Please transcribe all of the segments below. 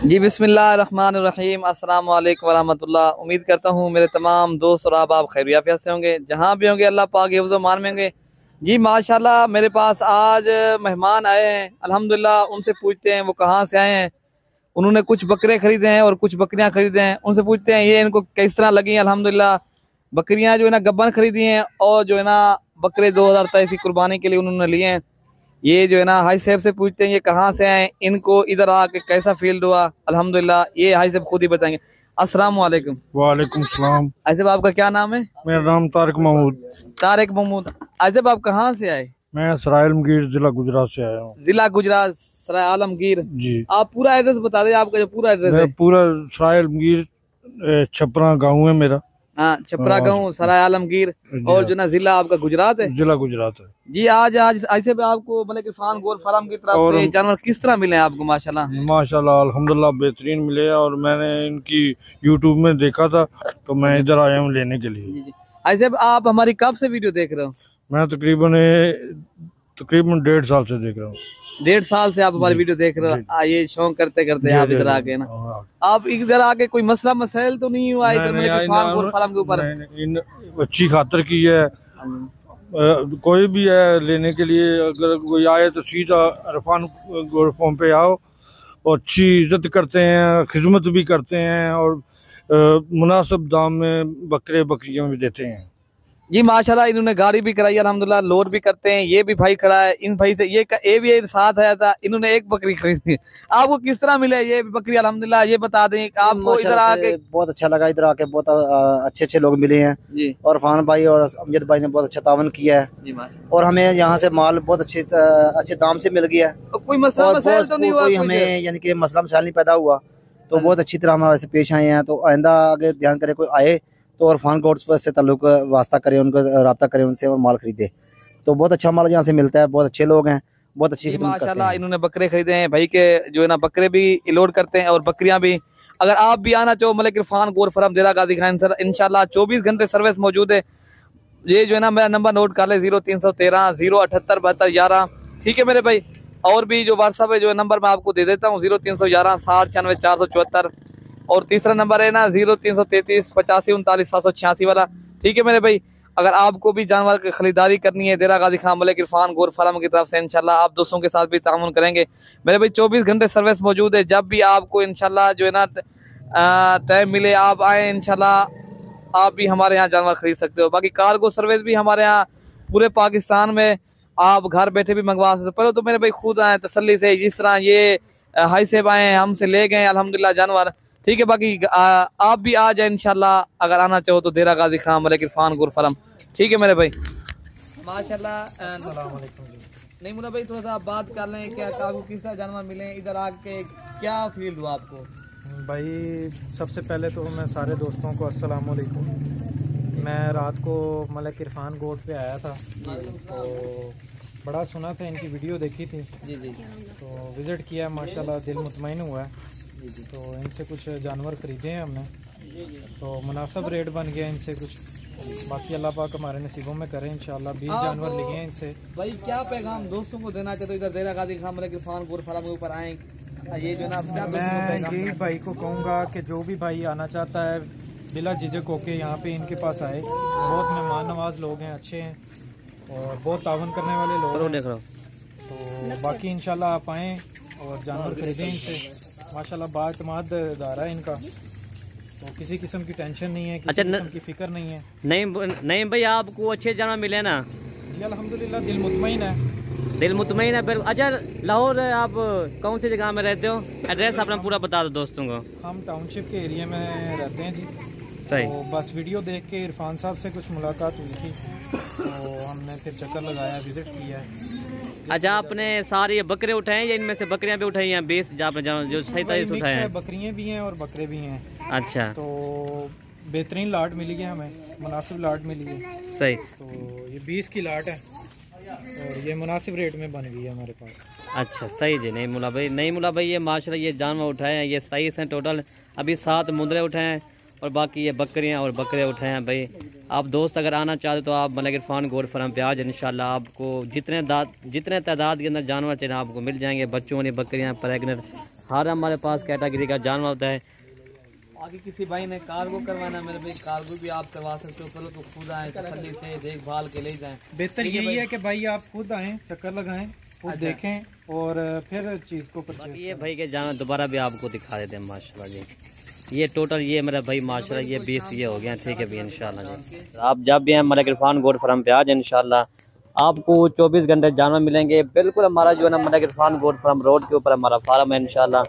जी बिस्मिल्लाहिर्रहमानिर्रहीम अस्सलाम वालेकुम वरहमतुल्लाह। उम्मीद करता हूँ मेरे तमाम दोस्त और आप खैरियत से होंगे, जहाँ भी होंगे अल्लाह पाक हिफ्ज़ व मान में होंगे। जी माशाल्लाह मेरे पास आज मेहमान आए हैं, अल्हम्दुलिल्लाह। उनसे पूछते हैं वो कहाँ से आए हैं। उन्होंने कुछ बकरे खरीदे हैं और कुछ बकरियाँ खरीदे हैं। उनसे पूछते हैं ये इनको किस तरह लगी हैं। अल्हम्दुलिल्लाह बकरियाँ जो है ना गब्बन खरीदी हैं और जो है ना बकरे 2023 की कुर्बानी के लिए उन्होंने लिए हैं। ये जो है ना हाई साहब से पूछते हैं ये कहाँ से आए, इनको इधर आके कैसा फील हुआ। अल्हम्दुलिल्लाह ये हाई साहब खुद ही बताएंगे। अस्सलाम वालेकुम। वालेकुम सलाम। हाई साहब आपका क्या नाम है? मेरा नाम तारिक महमूद। तारिक महमूद। हाई साहब आप कहाँ से आए? मैं सराय आलमगीर जिला गुजरात से आया हूँ। जिला गुजरात सराय आलमगीर जी। आप पूरा एड्रेस बता दें, आपका जो पूरा एड्रेस है। पूरा सराय आलमगीर छपरा गाँव है मेरा। हाँ छपरा गाँव सराय आलमगीर और जो ना जिला आपका गुजरात है। जिला गुजरात है जी। आज ऐसे भी आपको मतलब इरफान गोल्ड फार्म की तरफ से जानवर किस तरह मिले आपको? माशाल्लाह माशाल्लाह अल्हम्दुलिल्लाह बेहतरीन मिले और मैंने इनकी यूट्यूब में देखा था तो मैं इधर आया हूँ लेने के लिए। ऐसे आप हमारी कब से वीडियो देख रहे हो? मैं तकरीबन 1.5 साल से देख रहा हूँ। 1.5 साल से आप हमारी वीडियो देख रहे हो। ये शौक करते करते आप इधर आके ना, आप इधर आके कोई मसला मसाइल तो नहीं हुआ इधर इरफान गोल्ड फार्म के ऊपर? अच्छी खातर की है। कोई भी है लेने के लिए अगर कोई आए तो सीधा इरफान गोल्ड फार्म पे आओ और अच्छी इज्जत करते हैं, खिदमत भी करते हैं और मुनासिब दाम में बकरे बकरियां भी देते हैं। जी माशाल्लाह इन्होंने गाड़ी भी कराई अल्हम्दुलिल्लाह, लोड भी करते हैं। ये भी भाई खड़ा है, इन भाई से ये भी साथ आया था, इन्होंने एक बकरी खरीदी। आपको किस तरह मिले ये बकरी? अल्हम्दुलिल्लाह ये बता दें आपको इधर आके बहुत अच्छा लगा। इधर आके बहुत अच्छे अच्छे लोग मिले हैं जी। और फान भाई और अमजद भाई ने बहुत अच्छा तावन किया है जी और हमें यहाँ से माल बहुत अच्छे दाम से मिल गया है। कोई मसला मसाइल तो नहीं हुआ? कोई हमें यानी कि मसला मसाइल नहीं पैदा हुआ तो बहुत अच्छी तरह हमारे से पेश आए हैं। तो आइंदा आगे ध्यान करे कोई आए तो इरफान गोल्ड से ताल्लुक वास्ता करें, उनको रब्ता करें उनसे और माल खरीदे। तो बहुत अच्छा माल यहाँ से मिलता है, बहुत अच्छे लोग हैं, बहुत अच्छी माशाल्लाह। इन्होंने बकरे खरीदे हैं भाई के जो है ना, बकरे भी लोड करते हैं और बकरियां भी। अगर आप भी आना चाहो मलिक इरफान गोल्ड फार्म देरा गाजी खान सर, इंशाल्लाह 24 घंटे सर्विस मौजूद है। ये जो है ना मेरा नंबर नोट कर ले 0313 078 72 11। ठीक है मेरे भाई। और भी जो व्हाट्सअप है जो नंबर मैं आपको दे देता हूँ 0311 60 96 474 और तीसरा नंबर है ना 0333 85 39 786 वाला। ठीक है मेरे भाई। अगर आपको भी जानवर की खरीदारी करनी है देरा गाजी खान मलिक इरफान गोल्ड फार्म की तरफ से, इंशाल्लाह आप दोस्तों के साथ भी तामुन करेंगे मेरे भाई। 24 घंटे सर्विस मौजूद है। जब भी आपको इंशाल्लाह जो है ना टाइम मिले आप आए, इंशाल्लाह आप भी हमारे यहाँ जानवर खरीद सकते हो। बाकी कार्गो सर्विस भी हमारे यहाँ पूरे पाकिस्तान में आप घर बैठे भी मंगवा सकते हो। पहले तो मेरे भाई खुद आए तसल्ली से, जिस तरह ये हाई सेब आए हमसे ले गए अल्हम्दुलिल्लाह जानवर। ठीक है बाकी आप भी आ जाए इंशाल्लाह, अगर आना चाहो तो देरा गाजी खान मलिक इरफान गोल्ड फार्म। ठीक है मेरे भाई माशाल्लाह। नहीं मुन्ना भाई थोड़ा सा आप बात कर लें, क्या आपको किस तरह जानवर मिले, इधर आके क्या फील हुआ आपको? भाई सबसे पहले तो मैं सारे दोस्तों को अस्सलाम वालेकुम। मैं रात को मलिक इरफान गोल्ड पे आया था तो बड़ा सुना था, इनकी वीडियो देखी थी जी जी, तो विज़िट किया, माशाल्लाह दिल मुतमईन हुआ है। तो इनसे कुछ जानवर ख़रीदे हैं हमने, तो मुनासिब रेट बन गया इनसे कुछ। बाकी अल्लाह पाक हमारे नसीबों में करें इंशाल्लाह। 20 जानवर लिए हैं इनसे। भाई क्या पैगाम दोस्तों को देना चाहते हो इधर देरा गाजी खान मलिक इरफान गोल्ड फार्म के ऊपर आए? ये जो ना मैं यही भाई को कहूँगा कि जो भी भाई आना चाहता है बिला झिझक होके यहाँ पे इनके पास आए। बहुत मेहमान नवाज लोग हैं, अच्छे हैं और बहुत तावन करने वाले लोग हैं। तो बाकी इंशाल्लाह आप आएँ और जानवर खरीदें इनसे। माशाल्लाह बाएतमाद इदारा है इनका, तो किसी किस्म की टेंशन नहीं है, किसी किस्म की फिक्र नहीं है। नहीं भाई आपको अच्छे जानवर मिले ना? जी अल्हम्दुलिल्लाह दिल मुतमईन है। दिल मुतमईन है। फिर अच्छा लाहौर आप कौन सी जगह में रहते हो? एड्रेस अपना पूरा बता दो दोस्तों को। हम टाउनशिप के एरिया में रहते हैं जी। सही। तो बस वीडियो देख के इरफान साहब से कुछ मुलाकात हुई थी तो हमने फिर चक्कर लगाया, विजिट किया। अच्छा आपने सारे बकरे उठाए या इनमें से बकरियां भी उठाई हैं? 20 जो सही तरह से उठाए हैं। बकरियां भी हैं और बकरे भी हैं। अच्छा तो बेहतरीन लाट मिली है हमें, मुनासिब लाट मिली है। सही। तो ये 20 की लाट है और ये मुनासिब रेट में बन गई है हमारे पास। अच्छा सही जी। नहीं मुला भाई ये माशाल्लाह ये जानवर उठाए हैं, ये 27 हैं टोटल। अभी 7 मुंदरे उठाए हैं और बाकी ये बकरियां और बकरे उठाए हैं भाई। आप दोस्त अगर आना चाहते तो आप मलिक इरफान गोल्ड फार्म पे आ जाए इंशाल्लाह। आपको जितने तादाद के अंदर जानवर चाहिए आपको मिल जाएंगे। बच्चों वाली बकरियां, प्रेगनेंट हर हमारे पास कैटेगरी का जानवर होता है। आगे किसी भाई ने कार्गो करवाना मेरे भाई, कार्गो भी आप करवा सकते हो। पहले तो खुद आए, तसल्ली से देखभाल के ले जाएं। बेहतर यही है कि भाई आप खुद आएँ, चक्कर लगाएं, खुद देखें और फिर चीज़ को परचेज ये भाई के जानवर दोबारा भी आपको दिखा देते हैं माशाल्लाह जी। ये टोटल ये मेरा भाई माशाल्लाह ये 20 ये हो गया। ठीक है भाई इंशाल्लाह जी। आप जब भी हैं मलिक इरफान गोट फार्म पे आ जाए इंशाल्लाह आपको 24 घंटे जानवर मिलेंगे। बिल्कुल हमारा जो है ना Malik Irfan goat farm road के ऊपर हमारा फार्म है इंशाल्लाह।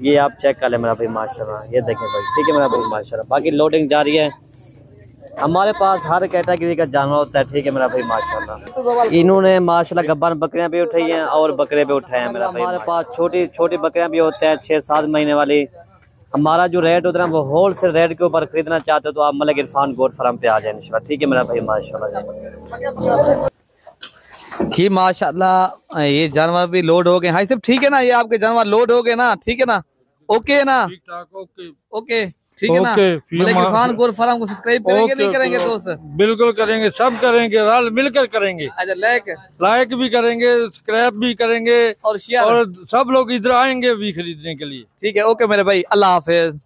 ये आप चेक कर लें मेरा भाई माशाल्लाह, ये देखें भाई। ठीक है मेरा भाई माशाल्लाह। बाकी लोडिंग जारी है, हमारे पास हर कैटेगरी का जानवर होता है। ठीक है मेरा भाई माशाल्लाह। इन्होंने माशाल्लाह गब्बान बकरियां भी उठाई हैं और बकरे भी उठाए हैं मेरा भाई। हमारे पास छोटी छोटी बकरियां भी होते हैं 6-7 महीने वाली। हमारा जो रेट होता है वो होल सेल रेट के ऊपर खरीदना चाहते हो तो आप मलिक इरफान गोट फार्म पे आ जाए इंशाल्लाह। ठीक है मेरा भाई माशाल्लाह जी माशाल्लाह। ये जानवर भी लोड हो गए। हाँ सब ठीक है ना, ये आपके जानवर लोड हो गए ना? ठीक है ना, ओके है ना? ठीक ठाक, ओके ओके ठीक है ना? मलिक इरफान गोट फार्म को सब्सक्राइब करेंगे नहीं करेंगे दोस्त? बिल्कुल करेंगे, सब करेंगे, रल मिलकर करेंगे। अच्छा लाइक भी करेंगे, स्क्रैप भी करेंगे और शेयर, और सब लोग इधर आएंगे भी खरीदने के लिए। ठीक है ओके मेरे भाई, अल्लाह हाफिज।